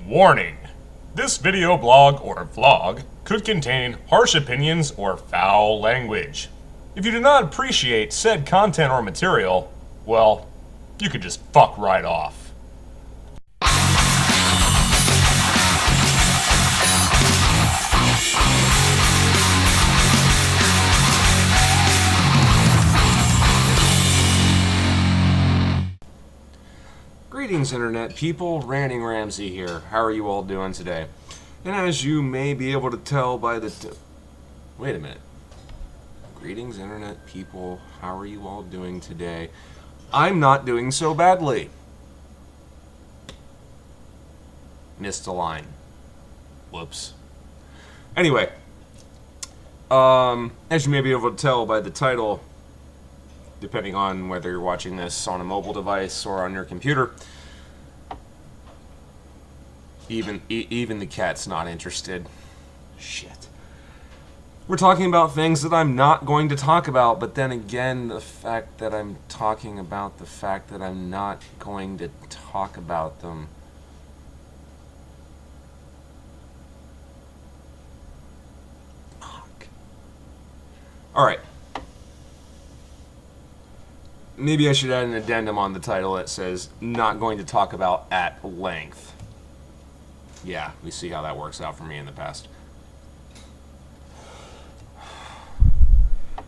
Warning! This video blog or vlog could contain harsh opinions or foul language. If you do not appreciate said content or material, well, you could just fuck right off. Greetings, Internet people. RantingRamsay here. How are you all doing today? And as you may be able to tell by the... Wait a minute. Greetings, Internet people. How are you all doing today? I'm not doing so badly. Missed a line. Whoops. Anyway. As you may be able to tell by the title, depending on whether you're watching this on a mobile device or on your computer, even the cat's not interested. Shit. We're talking about things that I'm not going to talk about, but then again, the fact that I'm talking about the fact that I'm not going to talk about them. Fuck. Alright. Maybe I should add an addendum on the title that says, not going to talk about at length. Yeah, we see how that works out for me in the past.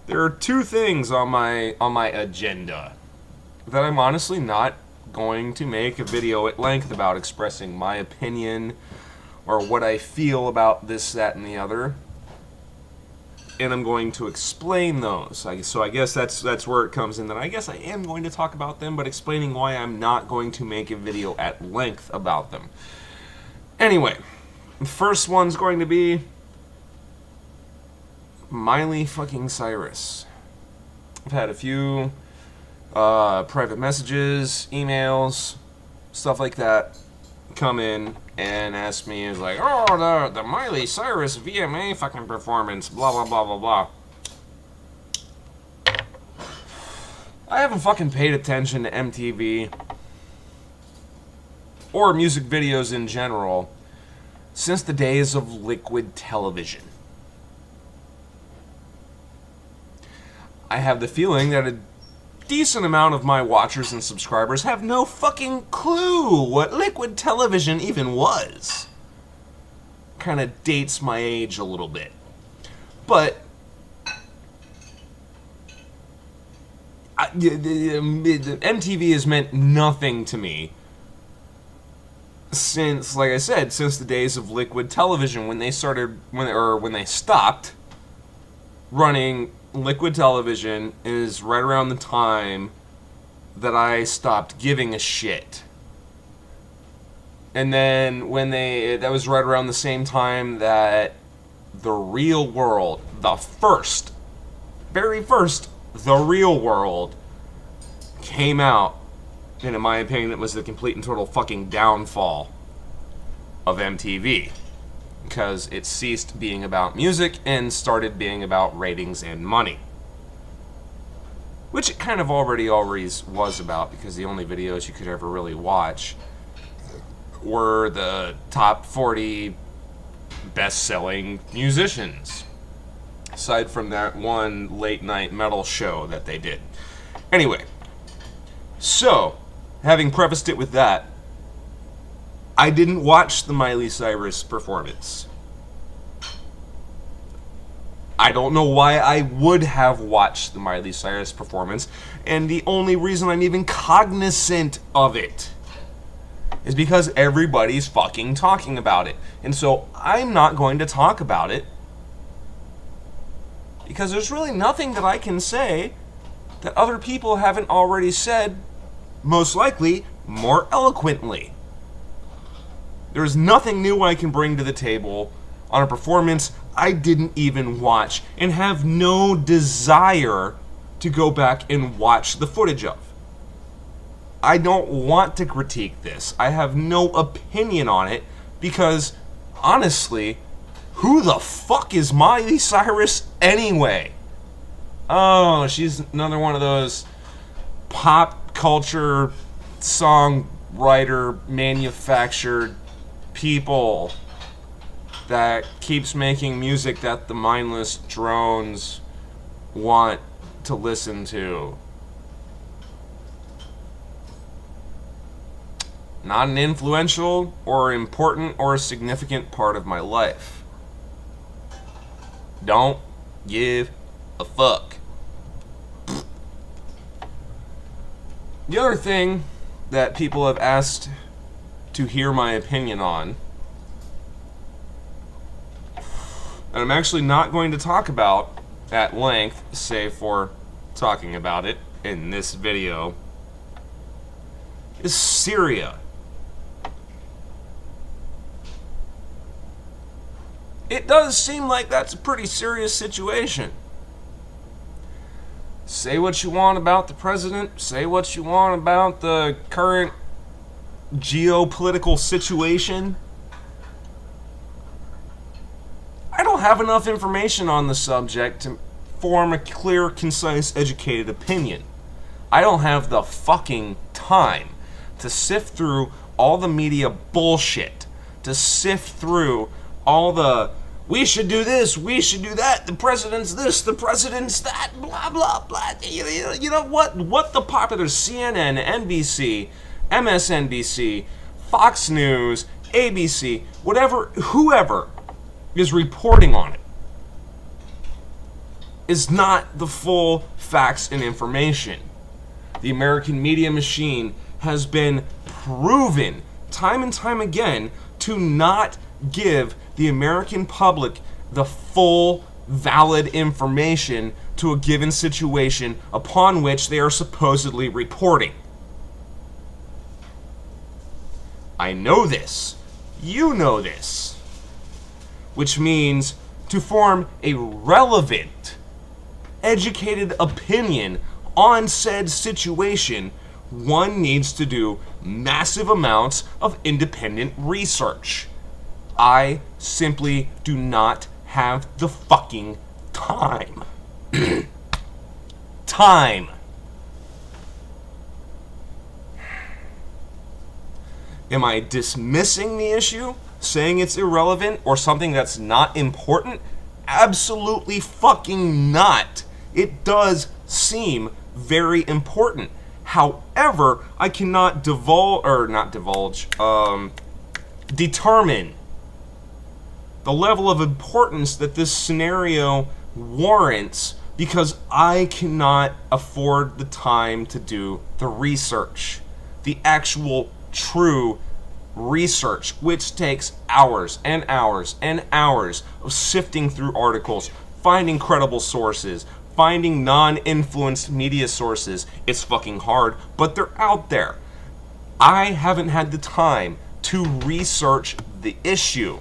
There are two things on my agenda that I'm honestly not going to make a video at length about, expressing my opinion or what I feel about this, that, and the other. And I'm going to explain those. So I guess that's where it comes in, that I guess I am going to talk about them, but explaining why I'm not going to make a video at length about them. Anyway, the first one's going to be Miley fucking Cyrus. I've had a few private messages, emails, stuff like that come in and ask me, is like, oh, the Miley Cyrus VMA fucking performance, blah, blah, blah, blah, blah. I haven't fucking paid attention to MTV or music videos in general since the days of liquid television. I have the feeling that a decent amount of my watchers and subscribers have no fucking clue what liquid television even was. Kind of dates my age a little bit. But MTV has meant nothing to me since, like I said, since the days of liquid television, when they stopped running liquid television. Is right around the time that I stopped giving a shit. And then that was right around the same time that The Real World, very first The Real World came out. And in my opinion, it was the complete and total fucking downfall of MTV. Because it ceased being about music and started being about ratings and money. Which it kind of already was about, because the only videos you could ever really watch were the top 40 best-selling musicians. Aside from that one late-night metal show that they did. Anyway, so, having prefaced it with that, I didn't watch the Miley Cyrus performance. I don't know why I would have watched the Miley Cyrus performance, and the only reason I'm even cognizant of it is because everybody's fucking talking about it. And so I'm not going to talk about it because there's really nothing that I can say that other people haven't already said, most likely more eloquently. There's nothing new I can bring to the table on a performance I didn't even watch and have no desire to go back and watch the footage of. I don't want to critique this. I have no opinion on it because, honestly, who the fuck is Miley Cyrus anyway? Oh, she's another one of those pop culture songwriter manufactured people that keeps making music that the mindless drones want to listen to. Not an influential or important or a significant part of my life. Don't give a fuck. The other thing that people have asked to hear my opinion on, and I'm actually not going to talk about at length, save for talking about it in this video, is Syria. It does seem like that's a pretty serious situation. Say what you want about the president, say what you want about the current geopolitical situation. I don't have enough information on the subject to form a clear, concise, educated opinion. I don't have the fucking time to sift through all the media bullshit, to sift through all the we should do this, we should do that, the president's this, the president's that, blah, blah, blah. You know what the popular CNN, NBC, MSNBC, Fox News, ABC, whatever, whoever is reporting on it is not the full facts and information. The American media machine has been proven time and time again to not give the American public the full, valid information to a given situation upon which they are supposedly reporting. I know this. You know this. Which means to form a relevant, educated opinion on said situation, one needs to do massive amounts of independent research. I simply do not have the fucking time. Time. Am I dismissing the issue? Saying it's irrelevant or something that's not important? Absolutely fucking not. It does seem very important. However, I cannot determine the level of importance that this scenario warrants because I cannot afford the time to do the research. The actual true research, which takes hours and hours and hours of sifting through articles, finding credible sources, finding non-influenced media sources. It's fucking hard, but they're out there. I haven't had the time to research the issue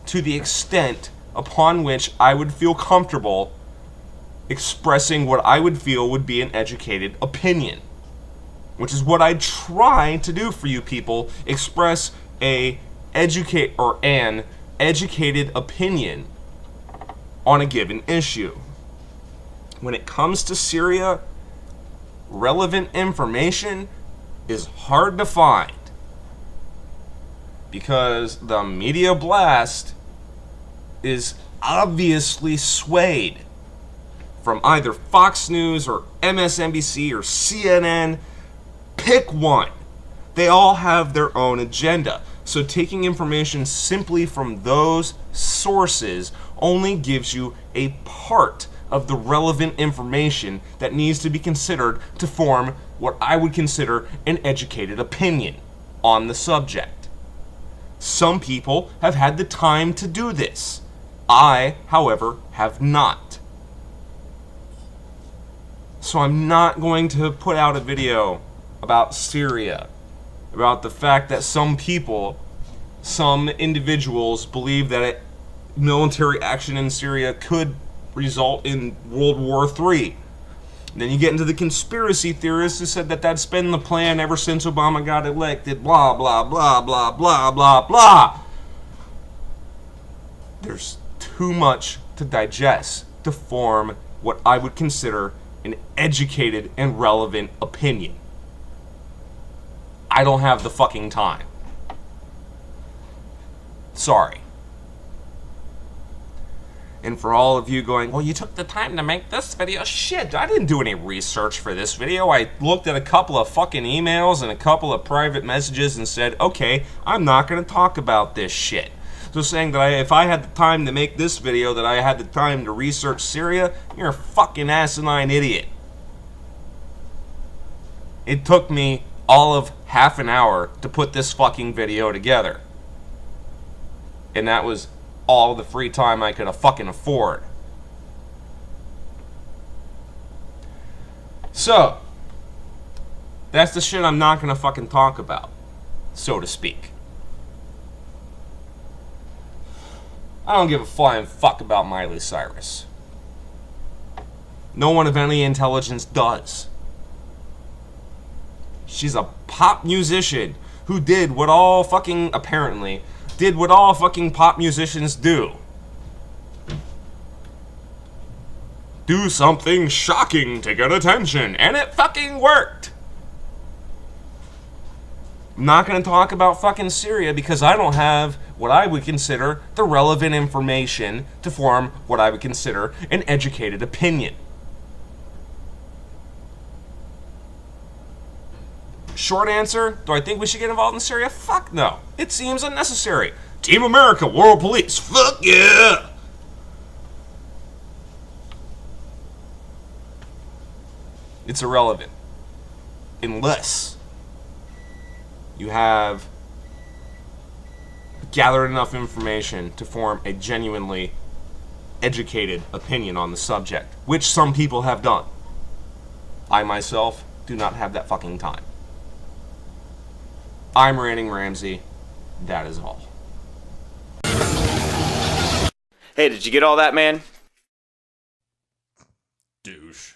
to the extent upon which I would feel comfortable expressing what I would feel would be an educated opinion. Which is what I try to do for you people, express an educated opinion on a given issue. When it comes to Syria, relevant information is hard to find because the media blast is obviously swayed from either Fox News or MSNBC or CNN. Pick one. They all have their own agenda. So taking information simply from those sources only gives you a part of the relevant information that needs to be considered to form what I would consider an educated opinion on the subject. Some people have had the time to do this. I, however, have not. So I'm not going to put out a video about Syria, about the fact that some people, some individuals believe that military action in Syria could result in World War III. And then you get into the conspiracy theorists who said that that's been the plan ever since Obama got elected, blah, blah, blah, blah, blah, blah, blah. There's too much to digest to form what I would consider an educated and relevant opinion. I don't have the fucking time. Sorry. And for all of you going, well, you took the time to make this video. Shit, I didn't do any research for this video. I looked at a couple of fucking emails and a couple of private messages and said, okay, I'm not going to talk about this shit. So saying that if I had the time to make this video, that I had the time to research Syria, you're a fucking asinine idiot. It took me all of half an hour to put this fucking video together. And that was all the free time I could fucking afford. So, that's the shit I'm not gonna fucking talk about, so to speak. I don't give a flying fuck about Miley Cyrus. No one of any intelligence does. She's a pop musician who did what all fucking, apparently, did what all fucking pop musicians do. Do something shocking to get attention, and it fucking worked. I'm not going to talk about fucking Syria because I don't have what I would consider the relevant information to form what I would consider an educated opinion. Short answer, do I think we should get involved in Syria? Fuck no. It seems unnecessary. Team America, World Police, fuck yeah! It's irrelevant. Unless you have gathered enough information to form a genuinely educated opinion on the subject, which some people have done. I myself do not have that fucking time. I'm RantingRamsay. That is all. Hey, did you get all that, man? Douche.